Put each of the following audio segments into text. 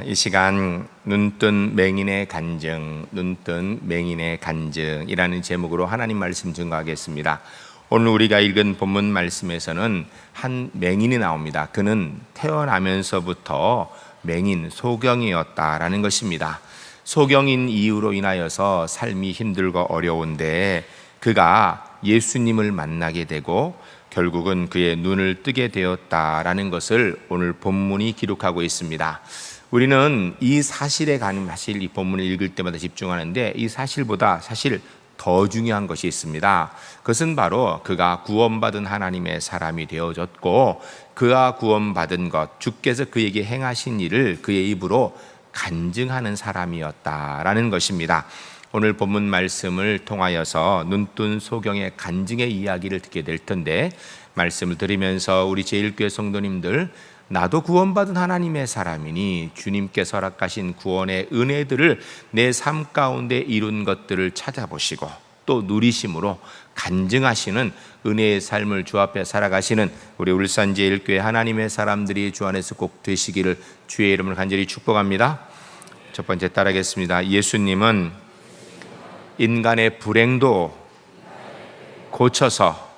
이 시간 눈뜬 맹인의 간증, 눈뜬 맹인의 간증이라는 제목으로 하나님 말씀 증거하겠습니다. 오늘 우리가 읽은 본문 말씀에서는 한 맹인이 나옵니다. 그는 태어나면서부터 맹인, 소경이었다라는 것입니다. 소경인 이유로 인하여서 삶이 힘들고 어려운데 그가 예수님을 만나게 되고 결국은 그의 눈을 뜨게 되었다라는 것을 오늘 본문이 기록하고 있습니다. 우리는 이 사실에 관한 사실 이 본문을 읽을 때마다 집중하는데 이 사실보다 사실 더 중요한 것이 있습니다. 그것은 바로 그가 구원받은 하나님의 사람이 되어졌고 그가 구원받은 것, 주께서 그에게 행하신 일을 그의 입으로 간증하는 사람이었다라는 것입니다. 오늘 본문 말씀을 통하여서 눈뜬 소경의 간증의 이야기를 듣게 될 텐데 말씀을 들으면서 우리 제1교회 성도님들 나도 구원받은 하나님의 사람이니 주님께서 허락하신 구원의 은혜들을 내 삶 가운데 이룬 것들을 찾아보시고 또 누리심으로 간증하시는 은혜의 삶을 주 앞에 살아가시는 우리 울산 제1교회 하나님의 사람들이 주 안에서 꼭 되시기를 주의 이름을 간절히 축복합니다. 첫 번째 따라하겠습니다. 예수님은 인간의 불행도 고쳐서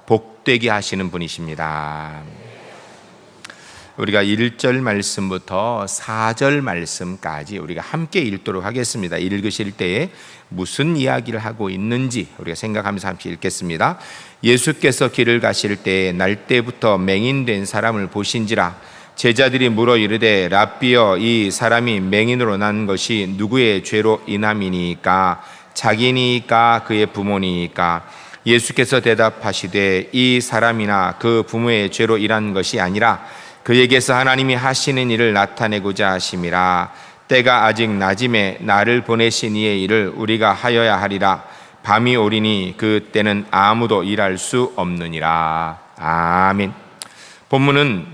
복되게 하시는 분이십니다. 우리가 1절 말씀부터 4절 말씀까지 우리가 함께 읽도록 하겠습니다. 읽으실 때에 무슨 이야기를 하고 있는지 우리가 생각하면서 함께 읽겠습니다. 예수께서 길을 가실 때에 날 때부터 맹인된 사람을 보신지라 제자들이 물어 이르되 랍비여 이 사람이 맹인으로 난 것이 누구의 죄로 인함이니까 자기니까 그의 부모니까 예수께서 대답하시되 이 사람이나 그 부모의 죄로 인한 것이 아니라 그에게서 하나님이 하시는 일을 나타내고자 하심이라. 때가 아직 낮음에 나를 보내신 이의 일을 우리가 하여야 하리라. 밤이 오리니 그 때는 아무도 일할 수 없느니라. 아멘. 본문은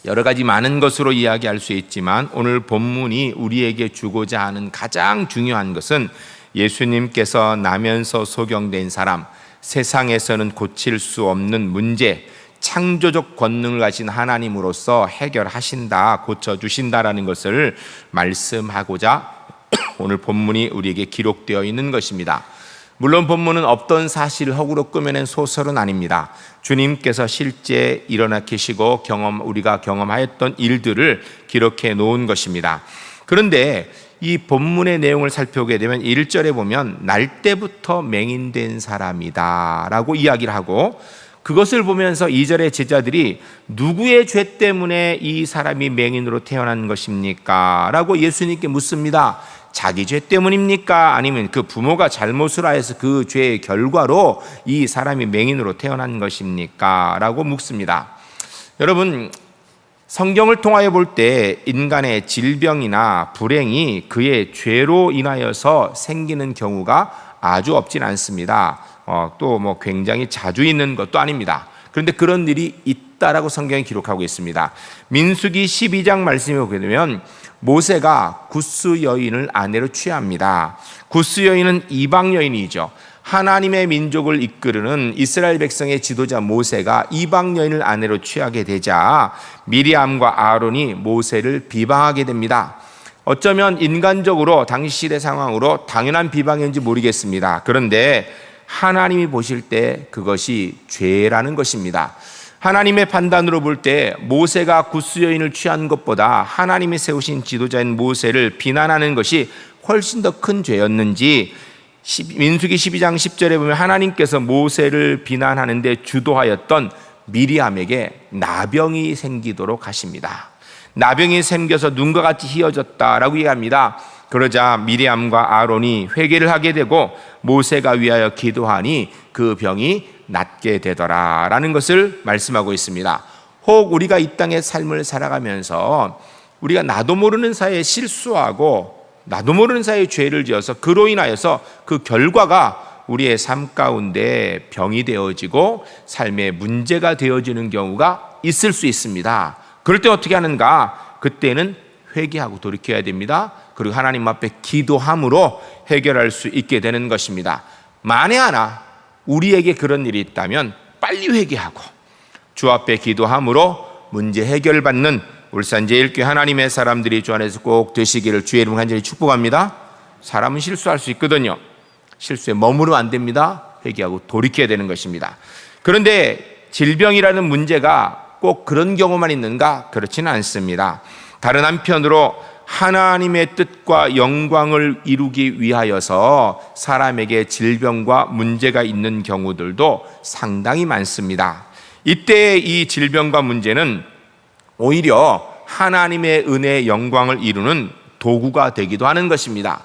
여러 가지 많은 것으로 이야기할 수 있지만 오늘 본문이 우리에게 주고자 하는 가장 중요한 것은 예수님께서 나면서 소경된 사람, 세상에서는 고칠 수 없는 문제, 창조적 권능을 가진 하나님으로서 해결하신다, 고쳐주신다라는 것을 말씀하고자 오늘 본문이 우리에게 기록되어 있는 것입니다. 물론 본문은 없던 사실을 허구로 꾸며낸 소설은 아닙니다. 주님께서 실제 일어나 계시고 우리가 경험하였던 일들을 기록해 놓은 것입니다. 그런데 이 본문의 내용을 살펴보게 되면 1절에 보면 날 때부터 맹인된 사람이다 라고 이야기를 하고 그것을 보면서 2절의 제자들이 누구의 죄 때문에 이 사람이 맹인으로 태어난 것입니까? 라고 예수님께 묻습니다. 자기 죄 때문입니까? 아니면 그 부모가 잘못을 하여서 그 죄의 결과로 이 사람이 맹인으로 태어난 것입니까? 라고 묻습니다. 여러분, 성경을 통하여 볼 때 인간의 질병이나 불행이 그의 죄로 인하여서 생기는 경우가 아주 없진 않습니다. 또 굉장히 자주 있는 것도 아닙니다. 그런데 그런 일이 있다라고 성경이 기록하고 있습니다. 민수기 12장 말씀에 보게 되면 모세가 구스 여인을 아내로 취합니다. 구스 여인은 이방 여인이죠. 하나님의 민족을 이끄는 이스라엘 백성의 지도자 모세가 이방 여인을 아내로 취하게 되자 미리암과 아론이 모세를 비방하게 됩니다. 어쩌면 인간적으로 당시 시대 상황으로 당연한 비방인지 모르겠습니다. 그런데 하나님이 보실 때 그것이 죄라는 것입니다. 하나님의 판단으로 볼 때 모세가 구스 여인을 취한 것보다 하나님이 세우신 지도자인 모세를 비난하는 것이 훨씬 더 큰 죄였는지 민수기 12장 10절에 보면 하나님께서 모세를 비난하는데 주도하였던 미리암에게 나병이 생기도록 하십니다. 나병이 생겨서 눈과 같이 희어졌다라고 얘기합니다. 그러자 미리암과 아론이 회개를 하게 되고 모세가 위하여 기도하니 그 병이 낫게 되더라라는 것을 말씀하고 있습니다. 혹 우리가 이 땅의 삶을 살아가면서 우리가 나도 모르는 사이에 실수하고 나도 모르는 사이에 죄를 지어서 그로 인하여서 그 결과가 우리의 삶 가운데 병이 되어지고 삶의 문제가 되어지는 경우가 있을 수 있습니다. 그럴 때 어떻게 하는가? 그때는 회개하고 돌이켜야 됩니다. 그리고 하나님 앞에 기도함으로 해결할 수 있게 되는 것입니다. 만에 하나 우리에게 그런 일이 있다면 빨리 회개하고 주 앞에 기도함으로 문제 해결받는 울산제일교회 하나님의 사람들이 주 안에서 꼭 되시기를 주의 이름으로 간절히 축복합니다. 사람은 실수할 수 있거든요. 실수에 머무르면 안 됩니다. 회개하고 돌이켜야 되는 것입니다. 그런데 질병이라는 문제가 꼭 그런 경우만 있는가? 그렇지는 않습니다. 다른 한편으로 하나님의 뜻과 영광을 이루기 위하여서 사람에게 질병과 문제가 있는 경우들도 상당히 많습니다. 이때 이 질병과 문제는 오히려 하나님의 은혜의 영광을 이루는 도구가 되기도 하는 것입니다.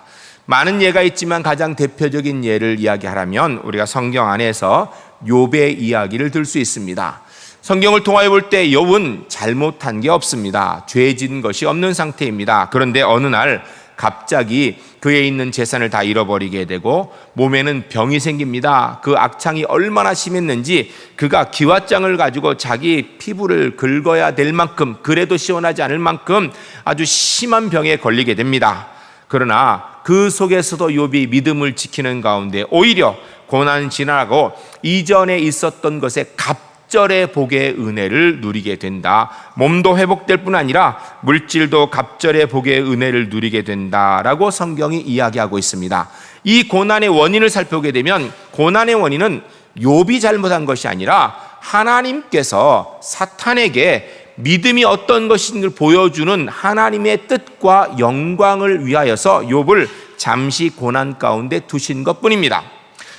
많은 예가 있지만 가장 대표적인 예를 이야기하라면 우리가 성경 안에서 욥의 이야기를 들 수 있습니다. 성경을 통하여 볼 때 욥은 잘못한 게 없습니다. 죄진 것이 없는 상태입니다. 그런데 어느 날 갑자기 그에 있는 재산을 다 잃어버리게 되고 몸에는 병이 생깁니다. 그 악창이 얼마나 심했는지 그가 기왓장을 가지고 자기 피부를 긁어야 될 만큼, 그래도 시원하지 않을 만큼 아주 심한 병에 걸리게 됩니다. 그러나 그 속에서도 욥이 믿음을 지키는 가운데 오히려 고난이 지나고 이전에 있었던 것에 갑절의 복의 은혜를 누리게 된다. 몸도 회복될 뿐 아니라 물질도 갑절의 복의 은혜를 누리게 된다라고 성경이 이야기하고 있습니다. 이 고난의 원인을 살펴보게 되면 고난의 원인은 욥이 잘못한 것이 아니라 하나님께서 사탄에게 믿음이 어떤 것인지를 보여주는 하나님의 뜻과 영광을 위하여서 욥을 잠시 고난 가운데 두신 것뿐입니다.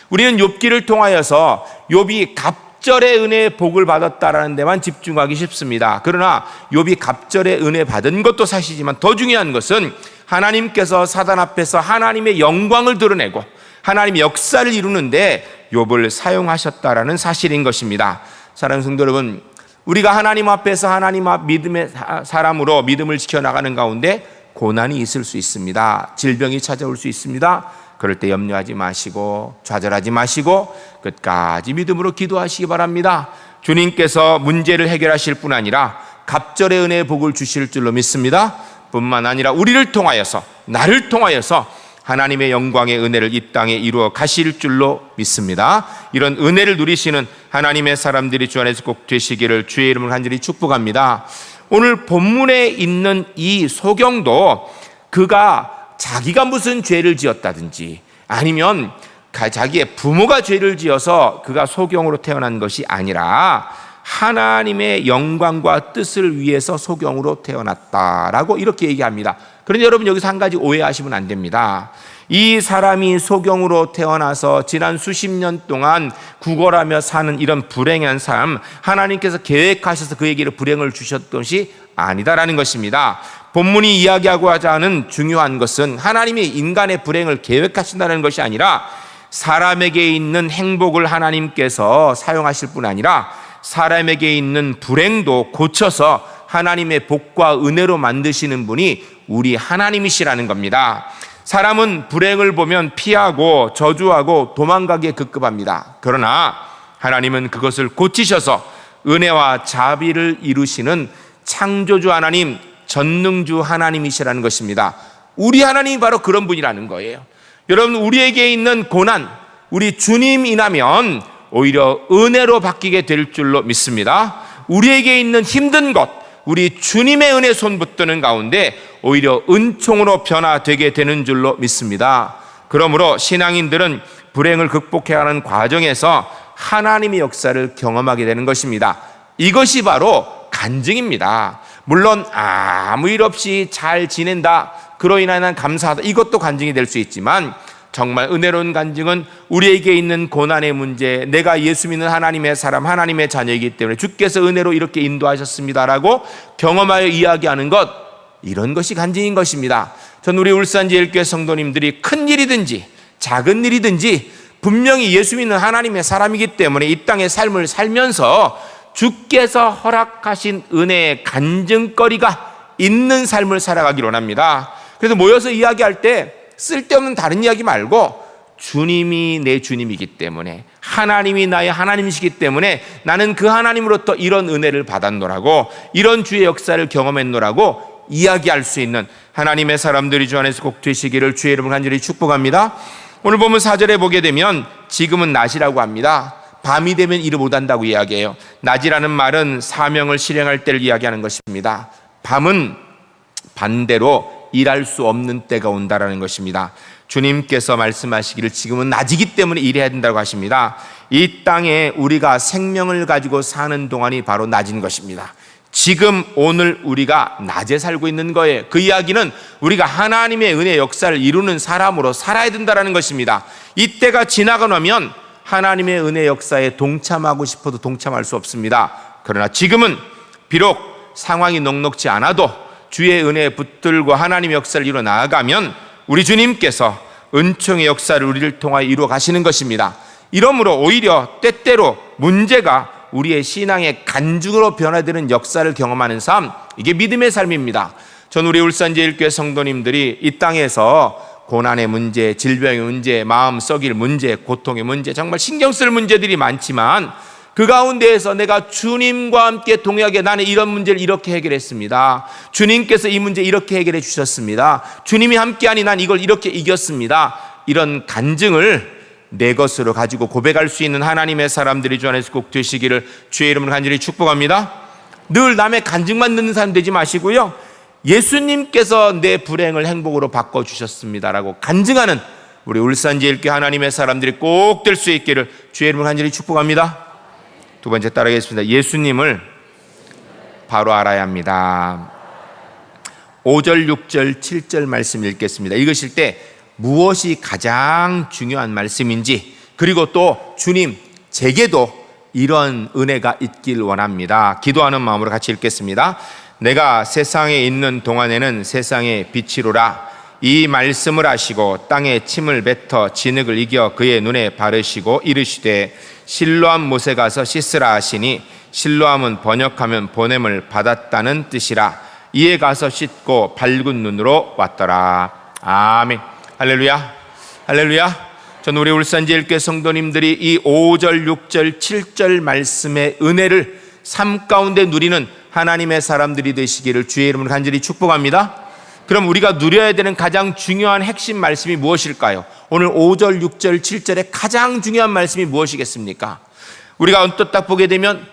우리는 욥기를 통하여서 욥이 갑절의 은혜의 복을 받았다라는 데만 집중하기 쉽습니다. 그러나 욥이 갑절의 은혜 받은 것도 사실이지만 더 중요한 것은 하나님께서 사단 앞에서 하나님의 영광을 드러내고 하나님의 역사를 이루는데 욥을 사용하셨다라는 사실인 것입니다. 사랑하는 성도 여러분, 우리가 하나님 앞에서 하나님 앞 믿음의 사람으로 믿음을 지켜나가는 가운데 고난이 있을 수 있습니다. 질병이 찾아올 수 있습니다. 그럴 때 염려하지 마시고 좌절하지 마시고 끝까지 믿음으로 기도하시기 바랍니다. 주님께서 문제를 해결하실 뿐 아니라 갑절의 은혜의 복을 주실 줄로 믿습니다. 뿐만 아니라 우리를 통하여서, 나를 통하여서 하나님의 영광의 은혜를 이 땅에 이루어 가실 줄로 믿습니다. 이런 은혜를 누리시는 하나님의 사람들이 주 안에서 꼭 되시기를 주의 이름으로 간절히 축복합니다. 오늘 본문에 있는 이 소경도 그가 자기가 무슨 죄를 지었다든지 아니면 자기의 부모가 죄를 지어서 그가 소경으로 태어난 것이 아니라 하나님의 영광과 뜻을 위해서 소경으로 태어났다라고 이렇게 얘기합니다. 그런데 여러분 여기서 한 가지 오해하시면 안 됩니다. 이 사람이 소경으로 태어나서 지난 수십 년 동안 구걸하며 사는 이런 불행한 삶, 하나님께서 계획하셔서 그에게 불행을 주셨던 것이 아니다라는 것입니다. 본문이 이야기하고 하자는 중요한 것은 하나님이 인간의 불행을 계획하신다는 것이 아니라 사람에게 있는 행복을 하나님께서 사용하실 뿐 아니라 사람에게 있는 불행도 고쳐서 하나님의 복과 은혜로 만드시는 분이 우리 하나님이시라는 겁니다. 사람은 불행을 보면 피하고 저주하고 도망가기에 급급합니다. 그러나 하나님은 그것을 고치셔서 은혜와 자비를 이루시는 창조주 하나님, 전능주 하나님이시라는 것입니다. 우리 하나님이 바로 그런 분이라는 거예요. 여러분, 우리에게 있는 고난, 우리 주님 인하면 오히려 은혜로 바뀌게 될 줄로 믿습니다. 우리에게 있는 힘든 것, 우리 주님의 은혜 손 붙드는 가운데 오히려 은총으로 변화되게 되는 줄로 믿습니다. 그러므로 신앙인들은 불행을 극복해야 하는 과정에서 하나님의 역사를 경험하게 되는 것입니다. 이것이 바로 간증입니다. 물론 아무 일 없이 잘 지낸다, 그로 인한 감사하다, 이것도 간증이 될 수 있지만 정말 은혜로운 간증은 우리에게 있는 고난의 문제, 내가 예수 믿는 하나님의 사람, 하나님의 자녀이기 때문에 주께서 은혜로 이렇게 인도하셨습니다라고 경험하여 이야기하는 것, 이런 것이 간증인 것입니다. 전 우리 울산제일교회 성도님들이 큰 일이든지 작은 일이든지 분명히 예수 믿는 하나님의 사람이기 때문에 이 땅의 삶을 살면서 주께서 허락하신 은혜의 간증거리가 있는 삶을 살아가기를 원합니다. 그래서 모여서 이야기할 때 쓸데없는 다른 이야기 말고 주님이 내 주님이기 때문에, 하나님이 나의 하나님이시기 때문에 나는 그 하나님으로부터 이런 은혜를 받았노라고, 이런 주의 역사를 경험했노라고 이야기할 수 있는 하나님의 사람들이 주 안에서 꼭 되시기를 주의 이름으로 간절히 축복합니다. 오늘 보면 4절에 보게 되면 지금은 낮이라고 합니다. 밤이 되면 일을 못한다고 이야기해요. 낮이라는 말은 사명을 실행할 때를 이야기하는 것입니다. 밤은 반대로 일할 수 없는 때가 온다라는 것입니다. 주님께서 말씀하시기를 지금은 낮이기 때문에 일해야 된다고 하십니다. 이 땅에 우리가 생명을 가지고 사는 동안이 바로 낮인 것입니다. 지금 오늘 우리가 낮에 살고 있는 거예요. 그 이야기는 우리가 하나님의 은혜 역사를 이루는 사람으로 살아야 된다는 것입니다. 이때가 지나고 나면 하나님의 은혜 역사에 동참하고 싶어도 동참할 수 없습니다. 그러나 지금은 비록 상황이 넉넉지 않아도 주의 은혜에 붙들고 하나님의 역사를 이루어 나아가면 우리 주님께서 은총의 역사를 우리를 통하여 이루어 가시는 것입니다. 이러므로 오히려 때때로 문제가 우리의 신앙의 간증으로 변화되는 역사를 경험하는 삶, 이게 믿음의 삶입니다. 전 우리 울산제일교회 성도님들이 이 땅에서 고난의 문제, 질병의 문제, 마음 썩일 문제, 고통의 문제, 정말 신경 쓸 문제들이 많지만 그 가운데에서 내가 주님과 함께 동행하게 나는 이런 문제를 이렇게 해결했습니다. 주님께서 이 문제 이렇게 해결해 주셨습니다. 주님이 함께하니 난 이걸 이렇게 이겼습니다. 이런 간증을 내 것으로 가지고 고백할 수 있는 하나님의 사람들이 주 안에서 꼭 되시기를 주의 이름으로 간절히 축복합니다. 늘 남의 간증만 듣는 사람 되지 마시고요, 예수님께서 내 불행을 행복으로 바꿔주셨습니다라고 간증하는 우리 울산제일교회 하나님의 사람들이 꼭 될 수 있기를 주의 이름으로 간절히 축복합니다. 두 번째 따라하겠습니다. 예수님을 바로 알아야 합니다. 5절, 6절, 7절 말씀 읽겠습니다. 읽으실 때 무엇이 가장 중요한 말씀인지, 그리고 또 주님 제게도 이런 은혜가 있길 원합니다. 기도하는 마음으로 같이 읽겠습니다. 내가 세상에 있는 동안에는 세상의 빛이로라. 이 말씀을 하시고 땅에 침을 뱉어 진흙을 이겨 그의 눈에 바르시고 이르시되 실로암 못에 가서 씻으라 하시니, 실로암은 번역하면 보냄을 받았다는 뜻이라. 이에 가서 씻고 밝은 눈으로 왔더라. 아멘. 할렐루야, 할렐루야. 저는 우리 울산제일교회 성도님들이 이 5절, 6절, 7절 말씀의 은혜를 삶 가운데 누리는 하나님의 사람들이 되시기를 주의 이름으로 간절히 축복합니다. 그럼 우리가 누려야 되는 가장 중요한 핵심 말씀이 무엇일까요? 오늘 5절, 6절, 7절의 가장 중요한 말씀이 무엇이겠습니까? 우리가 언뜻 딱 보게 되면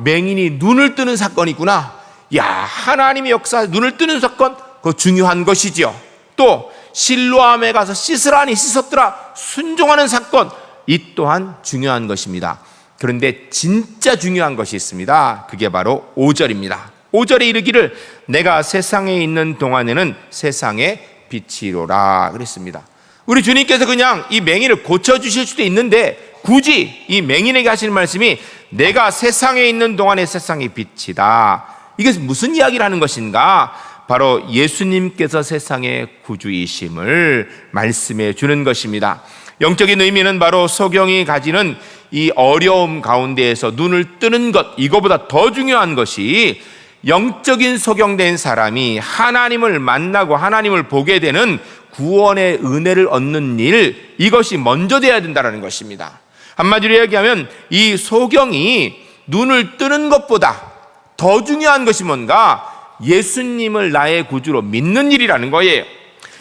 맹인이 눈을 뜨는 사건이 있구나. 하나님의 역사 눈을 뜨는 사건, 그거 중요한 것이죠. 또 실로암에 가서 씻으라니 씻었더라, 순종하는 사건, 이 또한 중요한 것입니다. 그런데 진짜 중요한 것이 있습니다. 그게 바로 5절입니다. 5절에 이르기를 내가 세상에 있는 동안에는 세상의 빛이로라 그랬습니다. 우리 주님께서 그냥 이 맹인을 고쳐주실 수도 있는데 굳이 이 맹인에게 하시는 말씀이 내가 세상에 있는 동안에 세상의 빛이다. 이게 무슨 이야기를 하는 것인가? 바로 예수님께서 세상의 구주이심을 말씀해 주는 것입니다. 영적인 의미는 바로 소경이 가지는 이 어려움 가운데에서 눈을 뜨는 것, 이거보다 더 중요한 것이 영적인 소경된 사람이 하나님을 만나고 하나님을 보게 되는 구원의 은혜를 얻는 일, 이것이 먼저 돼야 된다는 것입니다. 한마디로 얘기하면 이 소경이 눈을 뜨는 것보다 더 중요한 것이 뭔가? 예수님을 나의 구주로 믿는 일이라는 거예요.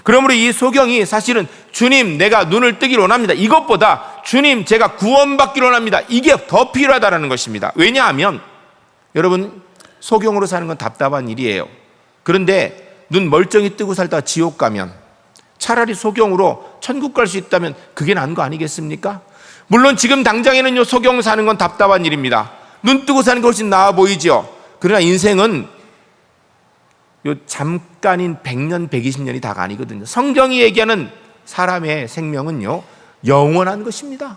그러므로 이 소경이 사실은 주님 내가 눈을 뜨기를 원합니다, 이것보다 주님 제가 구원받기를 원합니다, 이게 더 필요하다는 것입니다. 왜냐하면 여러분, 소경으로 사는 건 답답한 일이에요. 그런데 눈 멀쩡히 뜨고 살다가 지옥 가면 차라리 소경으로 천국 갈 수 있다면 그게 나은 거 아니겠습니까? 물론 지금 당장에는 소경 사는 건 답답한 일입니다. 눈 뜨고 사는 것이 나아 보이죠. 그러나 인생은 잠깐인 100년, 120년이 다가 아니거든요. 성경이 얘기하는 사람의 생명은요, 영원한 것입니다.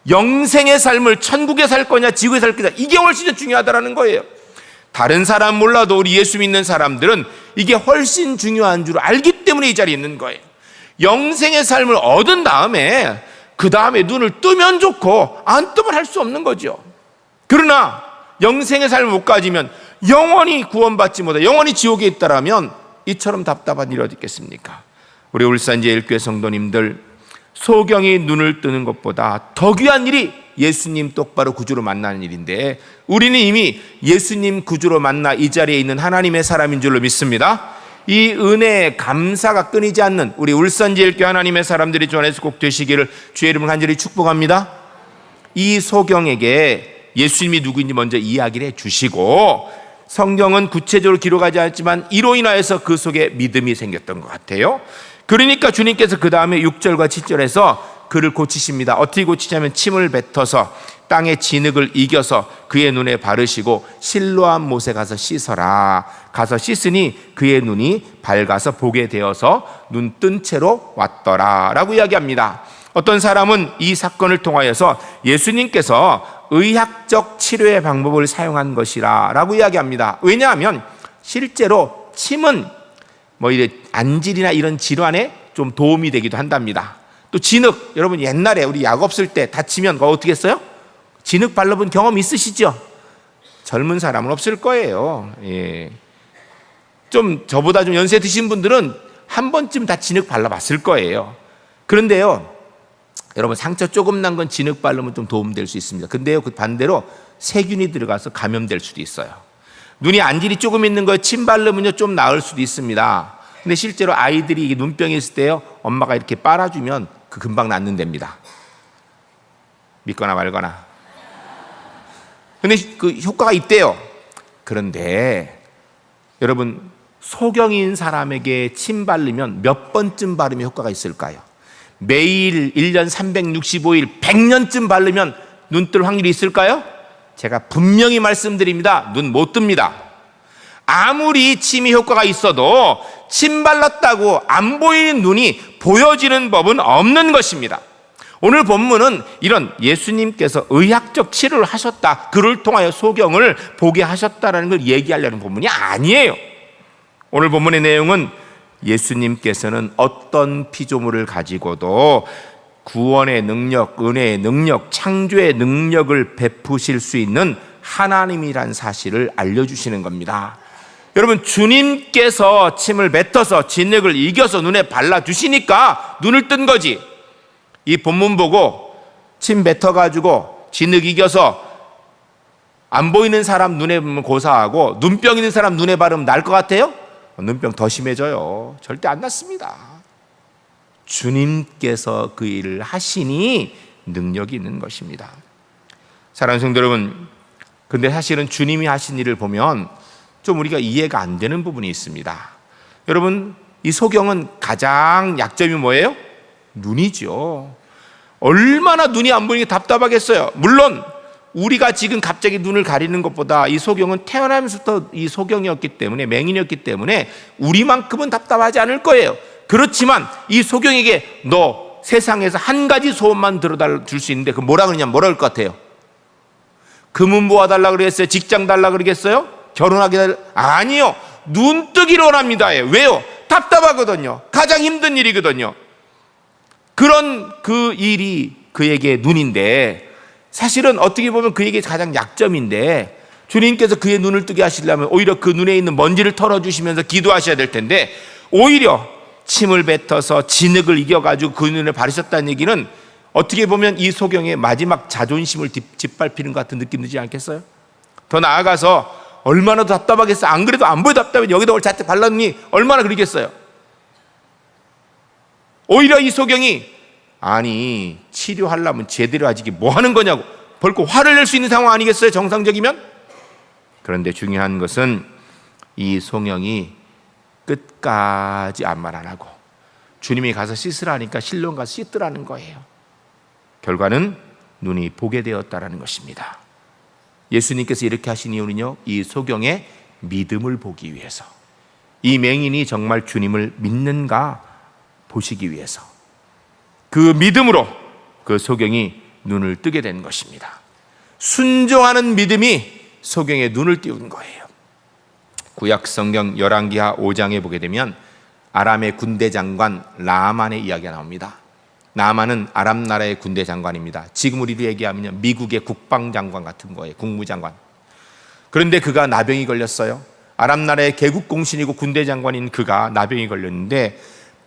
영생의 삶을 천국에 살 거냐 지구에 살 거냐, 이게 훨씬 더 중요하다는 거예요. 다른 사람 몰라도 우리 예수 믿는 사람들은 이게 훨씬 중요한 줄 알기 때문에 이 자리에 있는 거예요. 영생의 삶을 얻은 다음에 그 다음에 눈을 뜨면 좋고 안 뜨면 할 수 없는 거죠. 그러나 영생의 삶을 못 가지면 영원히 구원받지 못해 영원히 지옥에 있다라면 이처럼 답답한 일이 어디 있겠습니까? 우리 울산제일교회 성도님들, 소경이 눈을 뜨는 것보다 더 귀한 일이 예수님 똑바로 구주로 만나는 일인데, 우리는 이미 예수님 구주로 만나 이 자리에 있는 하나님의 사람인 줄로 믿습니다. 이 은혜의 감사가 끊이지 않는 우리 울산제일교회 하나님의 사람들이 주 안에서 꼭 되시기를 주의 이름으로 간절히 축복합니다. 이 소경에게 예수님이 누구인지 먼저 이야기를 해주시고 성경은 구체적으로 기록하지 않았지만 이로 인하여서 그 속에 믿음이 생겼던 것 같아요. 그러니까 주님께서 그 다음에 6절과 7절에서 그를 고치십니다. 어떻게 고치냐면 침을 뱉어서 땅의 진흙을 이겨서 그의 눈에 바르시고 실로암 못에 가서 씻어라. 가서 씻으니 그의 눈이 밝아서 보게 되어서 눈 뜬 채로 왔더라 라고 이야기합니다. 어떤 사람은 이 사건을 통하여서 예수님께서 의학적 치료의 방법을 사용한 것이라 라고 이야기합니다. 왜냐하면 실제로 침은 안질이나 이런 질환에 좀 도움이 되기도 한답니다. 또 진흙, 여러분 옛날에 우리 약 없을 때 다치면 그거 어떻게 했어요? 진흙 발라본 경험 있으시죠? 젊은 사람은 없을 거예요. 좀 저보다 좀 연세 드신 분들은 한 번쯤 다 진흙 발라봤을 거예요. 그런데요, 여러분 상처 조금 난 건 진흙 바르면 좀 도움될 수 있습니다. 근데요, 그 반대로 세균이 들어가서 감염될 수도 있어요. 눈이 안질이 조금 있는 거에 침 바르면요 좀 나을 수도 있습니다. 근데 실제로 아이들이 눈병이 있을 때요, 엄마가 이렇게 빨아주면 그 금방 낫는답니다. 믿거나 말거나. 근데 그 효과가 있대요. 그런데 여러분, 소경인 사람에게 침 바르면 몇 번쯤 바르면 효과가 있을까요? 매일 1년 365일 100년쯤 바르면 눈 뜰 확률이 있을까요? 제가 분명히 말씀드립니다. 눈 못 뜹니다. 아무리 침이 효과가 있어도 침 발랐다고 안 보이는 눈이 보여지는 법은 없는 것입니다. 오늘 본문은 이런 예수님께서 의학적 치료를 하셨다, 그를 통하여 소경을 보게 하셨다라는 걸 얘기하려는 본문이 아니에요. 오늘 본문의 내용은 예수님께서는 어떤 피조물을 가지고도 구원의 능력, 은혜의 능력, 창조의 능력을 베푸실 수 있는 하나님이란 사실을 알려주시는 겁니다. 여러분, 주님께서 침을 뱉어서 진흙을 이겨서 눈에 발라주시니까 눈을 뜬 거지. 이 본문 보고 침 뱉어가지고 진흙 이겨서 안 보이는 사람 눈에 고사하고 눈병 있는 사람 눈에 바르면 날 것 같아요? 눈병 더 심해져요. 절대 안 낫습니다. 주님께서 그 일을 하시니 능력이 있는 것입니다. 사랑하는 성도 여러분, 근데 사실은 주님이 하신 일을 보면 좀 우리가 이해가 안 되는 부분이 있습니다. 여러분, 이 소경은 가장 약점이 뭐예요? 눈이죠. 얼마나 눈이 안 보이는 게 답답하겠어요. 물론 우리가 지금 갑자기 눈을 가리는 것보다 이 소경은 태어나면서부터 이 소경이었기 때문에, 맹인이었기 때문에 우리만큼은 답답하지 않을 거예요. 그렇지만 이 소경에게 너 세상에서 한 가지 소원만 들어줄 수 있는데 그 뭐라 그러냐면 뭐라 그럴 것 같아요? 금은 모아달라 그러겠어요? 직장 달라 그러겠어요? 결혼하게 달라? 아니요. 눈 뜨기를 원합니다. 왜요? 답답하거든요. 가장 힘든 일이거든요. 그런 그 일이 그에게 눈인데, 사실은 어떻게 보면 그에게 가장 약점인데, 주님께서 그의 눈을 뜨게 하시려면 오히려 그 눈에 있는 먼지를 털어주시면서 기도하셔야 될 텐데, 오히려 침을 뱉어서 진흙을 이겨가지고 그 눈을 바르셨다는 얘기는 어떻게 보면 이 소경의 마지막 자존심을 짓밟히는 것 같은 느낌 들지 않겠어요? 더 나아가서 얼마나 더 답답하겠어요. 안 그래도 안 보여 답답해. 여기다 오늘 자체 발랐니 얼마나 그러겠어요. 오히려 이 소경이 아니 치료하려면 제대로 하지 뭐 하는 거냐고 벌컥 화를 낼 수 있는 상황 아니겠어요? 정상적이면. 그런데 중요한 것은 이 소경이 끝까지 아무 말 안 하고 주님이 가서 씻으라니까 실로암 가서 씻더라는 거예요. 결과는 눈이 보게 되었다라는 것입니다. 예수님께서 이렇게 하신 이유는요, 이 소경의 믿음을 보기 위해서, 이 맹인이 정말 주님을 믿는가 보시기 위해서, 그 믿음으로 그 소경이 눈을 뜨게 된 것입니다. 순종하는 믿음이 소경의 눈을 띄운 거예요. 구약 성경 열왕기하 5장에 보게 되면 아람의 군대 장관 나아만의 이야기가 나옵니다. 나아만은 아람 나라의 군대 장관입니다. 지금 우리로 얘기하면 미국의 국방장관 같은 거예요. 국무장관. 그런데 그가 나병이 걸렸어요. 아람 나라의 개국공신이고 군대 장관인 그가 나병이 걸렸는데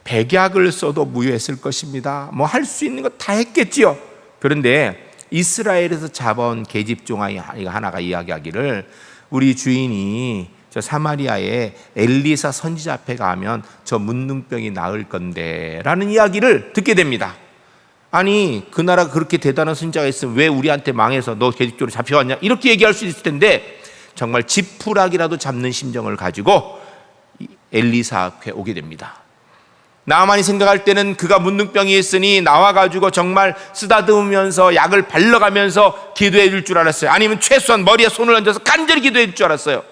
백약을 써도 무효했을 것입니다. 뭐 할 수 있는 거 다 했겠지요. 그런데 이스라엘에서 잡아온 계집종 아이가 하나가 이야기하기를 우리 주인이 저 사마리아에 엘리사 선지자 앞에 가면 저 문둥병이 나을 건데 라는 이야기를 듣게 됩니다. 아니 그 나라가 그렇게 대단한 선지자가 있으면 왜 우리한테 망해서 너 계집종으로 잡혀왔냐 이렇게 얘기할 수 있을 텐데 정말 지푸라기라도 잡는 심정을 가지고 엘리사 앞에 오게 됩니다. 나만이 생각할 때는 그가 문둥병이 있으니 나와가지고 정말 쓰다듬으면서 약을 발라가면서 기도해 줄 줄 알았어요. 아니면 최소한 머리에 손을 얹어서 간절히 기도해 줄 줄 알았어요.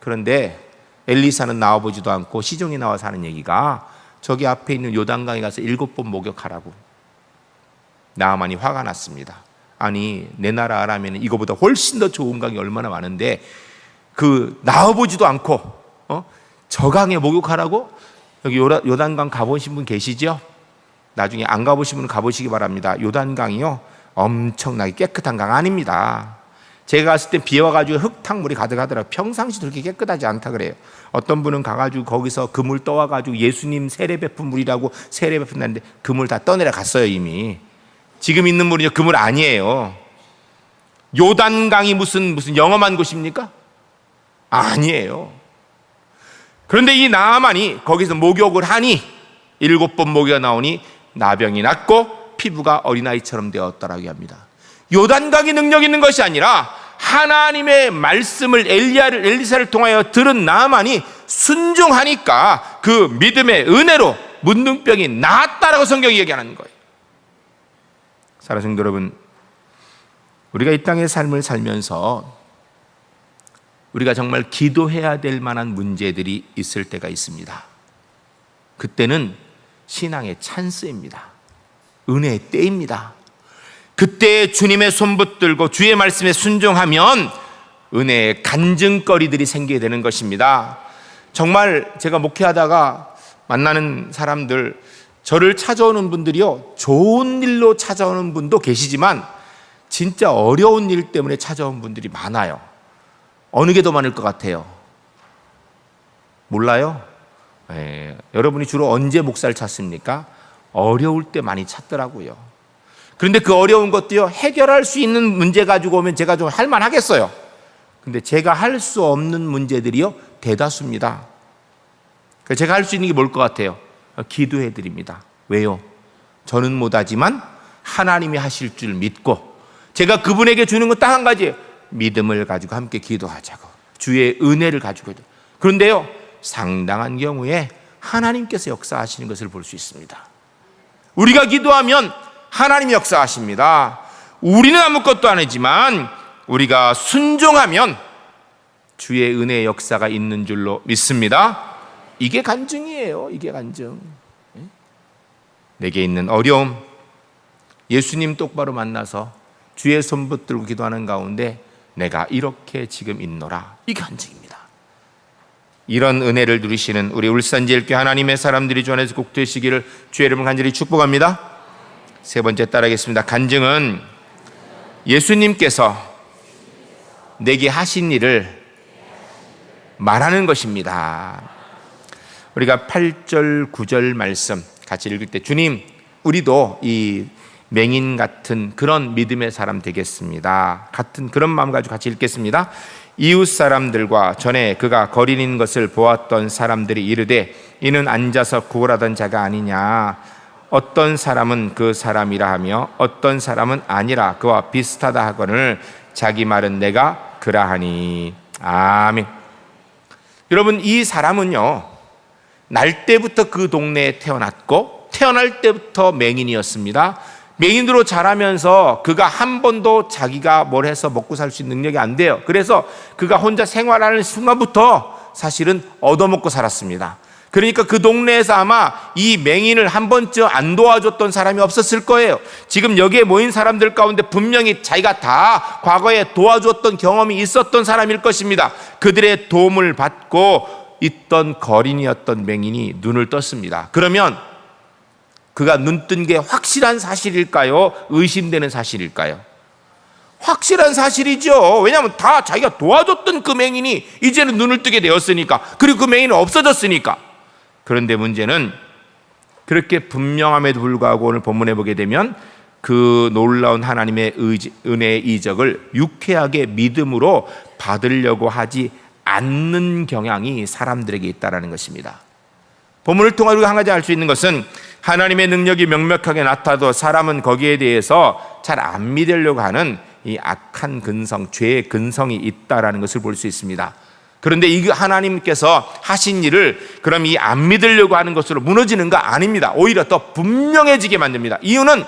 그런데 엘리사는 나와보지도 않고 시종이 나와서 하는 얘기가 저기 앞에 있는 요단강에 가서 7번 목욕하라고. 나만이 화가 났습니다. 아니 내 나라 아람에는 이거보다 훨씬 더 좋은 강이 얼마나 많은데 그 나와보지도 않고 저 강에 목욕하라고? 여기 요단강 가보신 분 계시죠? 나중에 안 가보신 분은 가보시기 바랍니다. 요단강이요 엄청나게 깨끗한 강 아닙니다. 제가 갔을 때 비 와가지고 흙탕물이 가득하더라고요. 평상시도 그렇게 깨끗하지 않다 그래요. 어떤 분은 가가지고 거기서 그물 떠와가지고 예수님 세례 베푼 물이라고 세례 베푼다는데 그 물 다 떠내려 갔어요. 이미 지금 있는 물은요 그 물 아니에요. 요단강이 무슨 영험한 곳입니까? 아니에요. 그런데 이 나아만이 거기서 목욕을 하니 7번 목욕이 나오니 나병이 낫고 피부가 어린아이처럼 되었다라고 합니다. 요단강이 능력 있는 것이 아니라 하나님의 말씀을 엘리사를 통하여 들은 나아만이 순종하니까 그 믿음의 은혜로 문둥병이 나았다라고 성경이 얘기하는 거예요. 사랑하는 성도 여러분, 우리가 이 땅의 삶을 살면서 우리가 정말 기도해야 될 만한 문제들이 있을 때가 있습니다. 그때는 신앙의 찬스입니다. 은혜의 때입니다. 그때 주님의 손 붙들고 주의 말씀에 순종하면 은혜의 간증거리들이 생기게 되는 것입니다. 정말 제가 목회하다가 만나는 사람들, 저를 찾아오는 분들이요 좋은 일로 찾아오는 분도 계시지만 진짜 어려운 일 때문에 찾아온 분들이 많아요. 어느 게 더 많을 것 같아요? 몰라요? 여러분이 주로 언제 목사를 찾습니까? 어려울 때 많이 찾더라고요. 그런데 그 어려운 것도요 해결할 수 있는 문제 가지고 오면 제가 좀 할만하겠어요. 근데 제가 할 수 없는 문제들이요 대다수입니다. 그래서 제가 할 수 있는 게 뭘 것 같아요? 기도해 드립니다. 왜요? 저는 못하지만 하나님이 하실 줄 믿고 제가 그분에게 주는 건 딱 한 가지예요. 믿음을 가지고 함께 기도하자고. 주의 은혜를 가지고. 그런데요 상당한 경우에 하나님께서 역사하시는 것을 볼 수 있습니다. 우리가 기도하면 하나님이 역사하십니다. 우리는 아무것도 안 하지만 우리가 순종하면 주의 은혜의 역사가 있는 줄로 믿습니다. 이게 간증이에요. 이게 간증. 내게 있는 어려움, 예수님 똑바로 만나서 주의 손 붙들고 기도하는 가운데 내가 이렇게 지금 있노라. 이게 간증입니다. 이런 은혜를 누리시는 우리 울산제일교회 하나님의 사람들이 주 안에서 꼭 되시기를 주의 이름을 간절히 축복합니다. 세 번째 따라하겠습니다. 간증은 예수님께서 내게 하신 일을 말하는 것입니다. 우리가 8절 9절 말씀 같이 읽을 때 주님 우리도 이 맹인 같은 그런 믿음의 사람 되겠습니다. 같은 그런 마음 가지고 같이 읽겠습니다. 이웃 사람들과 전에 그가 거리는 것을 보았던 사람들이 이르되 이는 앉아서 구걸하던 자가 아니냐. 어떤 사람은 그 사람이라 하며 어떤 사람은 아니라 그와 비슷하다 하거늘 자기 말은 내가 그라하니. 아멘. 여러분 이 사람은요 날 때부터 그 동네에 태어났고 태어날 때부터 맹인이었습니다. 맹인으로 자라면서 그가 한 번도 자기가 뭘 해서 먹고 살 수 있는 능력이 안 돼요. 그래서 그가 혼자 생활하는 순간부터 사실은 얻어먹고 살았습니다. 그러니까 그 동네에서 아마 이 맹인을 한 번쯤 안 도와줬던 사람이 없었을 거예요. 지금 여기에 모인 사람들 가운데 분명히 자기가 다 과거에 도와줬던 경험이 있었던 사람일 것입니다. 그들의 도움을 받고 있던 거린이었던 맹인이 눈을 떴습니다. 그러면 그가 눈 뜬 게 확실한 사실일까요? 의심되는 사실일까요? 확실한 사실이죠. 왜냐하면 다 자기가 도와줬던 그 맹인이 이제는 눈을 뜨게 되었으니까, 그리고 그 맹인은 없어졌으니까. 그런데 문제는 그렇게 분명함에도 불구하고 오늘 본문에 보게 되면 그 놀라운 하나님의 은혜의 이적을 유쾌하게 믿음으로 받으려고 하지 않는 경향이 사람들에게 있다는 것입니다. 본문을 통해 우리가 한 가지 알 수 있는 것은 하나님의 능력이 명백하게 나타도 사람은 거기에 대해서 잘 안 믿으려고 하는 이 악한 근성, 죄의 근성이 있다라는 것을 볼 수 있습니다. 그런데 이 하나님께서 하신 일을 그럼 이 안 믿으려고 하는 것으로 무너지는 거 아닙니다. 오히려 더 분명해지게 만듭니다. 이유는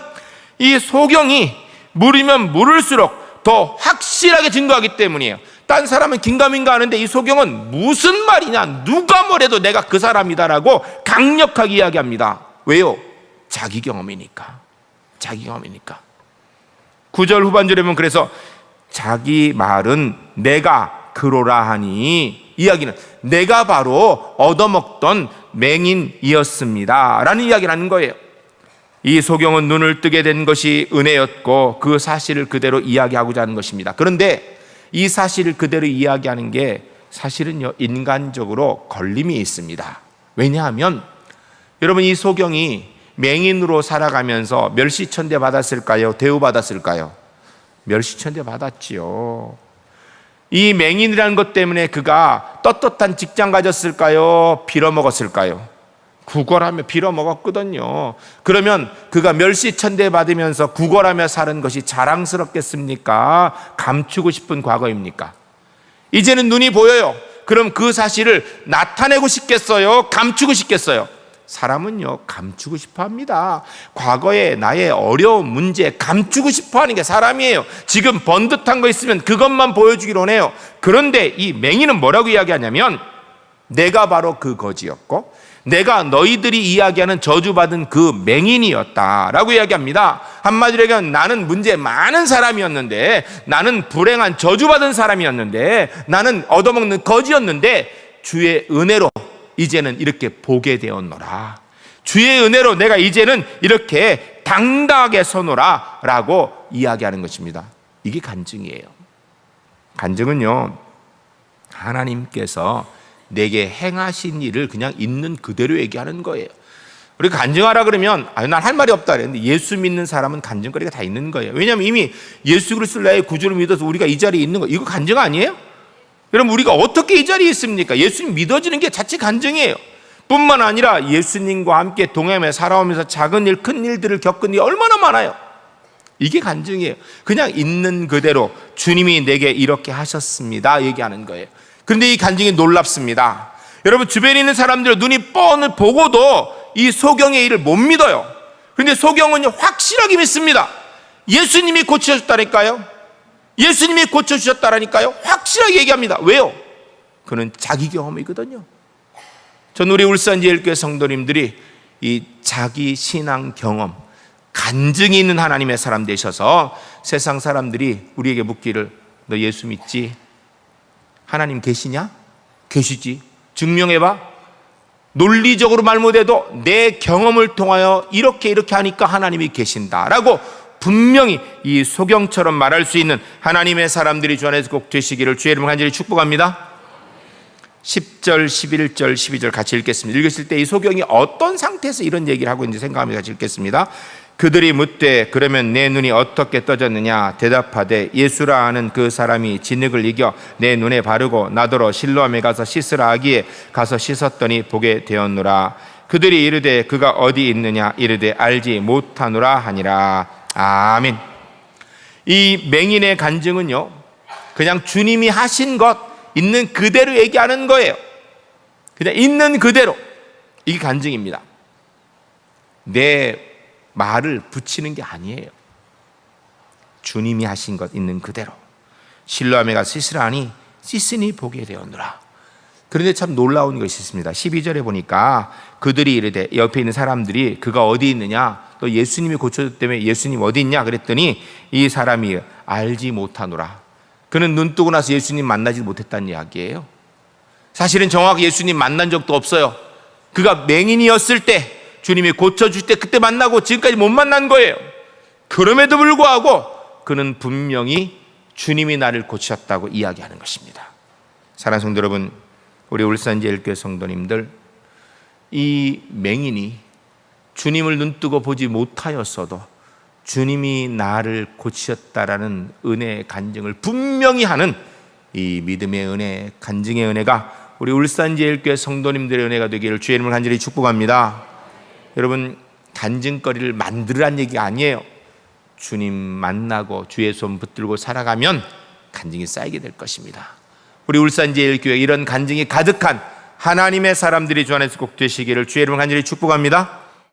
이 소경이 물으면 물을수록 더 확실하게 증거하기 때문이에요. 딴 사람은 긴가민가 하는데 이 소경은 무슨 말이냐, 누가 뭐래도 내가 그 사람이다라고 강력하게 이야기합니다. 왜요? 자기 경험이니까. 자기 경험이니까. 9절 후반절에 보면 그래서 자기 말은 내가 그로라 하니, 이야기는 내가 바로 얻어먹던 맹인이었습니다 라는 이야기를 하는 거예요. 이 소경은 눈을 뜨게 된 것이 은혜였고 그 사실을 그대로 이야기하고자 하는 것입니다. 그런데 이 사실을 그대로 이야기하는 게 사실은요, 인간적으로 걸림이 있습니다. 왜냐하면 여러분, 이 소경이 맹인으로 살아가면서 멸시천대 받았을까요? 대우받았을까요? 멸시천대 받았지요. 이 맹인이라는 것 때문에 그가 떳떳한 직장 가졌을까요? 빌어먹었을까요? 구걸하며 빌어먹었거든요. 그러면 그가 멸시천대 받으면서 구걸하며 사는 것이 자랑스럽겠습니까? 감추고 싶은 과거입니까? 이제는 눈이 보여요. 그럼 그 사실을 나타내고 싶겠어요? 감추고 싶겠어요? 사람은요, 감추고 싶어 합니다. 과거의 나의 어려운 문제 감추고 싶어 하는 게 사람이에요. 지금 번듯한 거 있으면 그것만 보여주기로 해요. 그런데 이 맹인은 뭐라고 이야기하냐면 내가 바로 그 거지였고 내가 너희들이 이야기하는 저주받은 그 맹인이었다라고 이야기합니다. 한마디로 얘기하면 나는 문제 많은 사람이었는데, 나는 불행한 저주받은 사람이었는데, 나는 얻어먹는 거지였는데 주의 은혜로 이제는 이렇게 보게 되었노라. 주의 은혜로 내가 이제는 이렇게 당당하게 서노라 라고 이야기하는 것입니다. 이게 간증이에요. 간증은요, 하나님께서 내게 행하신 일을 그냥 있는 그대로 얘기하는 거예요. 우리가 간증하라 그러면 난 할 말이 없다 그랬는데, 예수 믿는 사람은 간증거리가 다 있는 거예요. 왜냐하면 이미 예수 그리스도를 나의 구주를 믿어서 우리가 이 자리에 있는 거, 이거 간증 아니에요? 여러분, 우리가 어떻게 이 자리에 있습니까? 예수님 믿어지는 게 자칫 간증이에요. 뿐만 아니라 예수님과 함께 동행하며 살아오면서 작은 일, 큰 일들을 겪은 일이 얼마나 많아요. 이게 간증이에요. 그냥 있는 그대로 주님이 내게 이렇게 하셨습니다 얘기하는 거예요. 그런데 이 간증이 놀랍습니다. 여러분, 주변에 있는 사람들 눈이 뻔히 보고도 이 소경의 일을 못 믿어요. 그런데 소경은 확실하게 믿습니다. 예수님이 고쳐주셨다니까요. 예수님이 고쳐주셨다라니까요. 확실하게 얘기합니다. 왜요? 그는 자기 경험이거든요. 전 우리 울산제일교회 성도님들이 이 자기 신앙 경험, 간증이 있는 하나님의 사람 되셔서 세상 사람들이 우리에게 묻기를 너 예수 믿지? 하나님 계시냐? 계시지. 증명해봐. 논리적으로 말 못해도 내 경험을 통하여 이렇게 하니까 하나님이 계신다라고 분명히 이 소경처럼 말할 수 있는 하나님의 사람들이 주 안에서 꼭 되시기를 주의 이름으로 간절히 축복합니다. 10절, 11절, 12절 같이 읽겠습니다. 읽으실 때 이 소경이 어떤 상태에서 이런 얘기를 하고 있는지 생각하면서 같이 읽겠습니다. 그들이 묻되 그러면 내 눈이 어떻게 떠졌느냐? 대답하되 예수라 하는 그 사람이 진흙을 이겨 내 눈에 바르고 나더러 실로암에 가서 씻으라 하기에 가서 씻었더니 보게 되었노라. 그들이 이르되 그가 어디 있느냐? 이르되 알지 못하노라 하니라. 아멘. 이 맹인의 간증은요, 그냥 주님이 하신 것 있는 그대로 얘기하는 거예요. 그냥 있는 그대로. 이게 간증입니다. 내 말을 붙이는 게 아니에요. 주님이 하신 것 있는 그대로. 실로암에 가서 씻으라 하니 씻으니 보게 되었노라. 그런데 참 놀라운 것이 있습니다. 12절에 보니까 그들이 이르되, 옆에 있는 사람들이 그가 어디 있느냐? 또 예수님이 고쳐줬다며 예수님 어디 있냐? 그랬더니 이 사람이 알지 못하노라. 그는 눈 뜨고 나서 예수님 만나지 못했다는 이야기예요. 사실은 정확히 예수님 만난 적도 없어요. 그가 맹인이었을 때, 주님이 고쳐줄 때 그때 만나고 지금까지 못 만난 거예요. 그럼에도 불구하고 그는 분명히 주님이 나를 고치셨다고 이야기하는 것입니다. 사랑하는 성도 여러분, 우리 울산제일교회 성도님들, 이 맹인이 주님을 눈뜨고 보지 못하였어도 주님이 나를 고치셨다라는 은혜의 간증을 분명히 하는 이 믿음의 은혜, 간증의 은혜가 우리 울산제일교회 성도님들의 은혜가 되기를 주의 이름으로 간절히 축복합니다. 여러분, 간증거리를 만들으란 얘기가 아니에요. 주님 만나고 주의 손 붙들고 살아가면 간증이 쌓이게 될 것입니다. 우리 울산제일교회 이런 간증이 가득한 하나님의 사람들이 주 안에서 꼭 되시기를 주의 이름으로 간절히 축복합니다.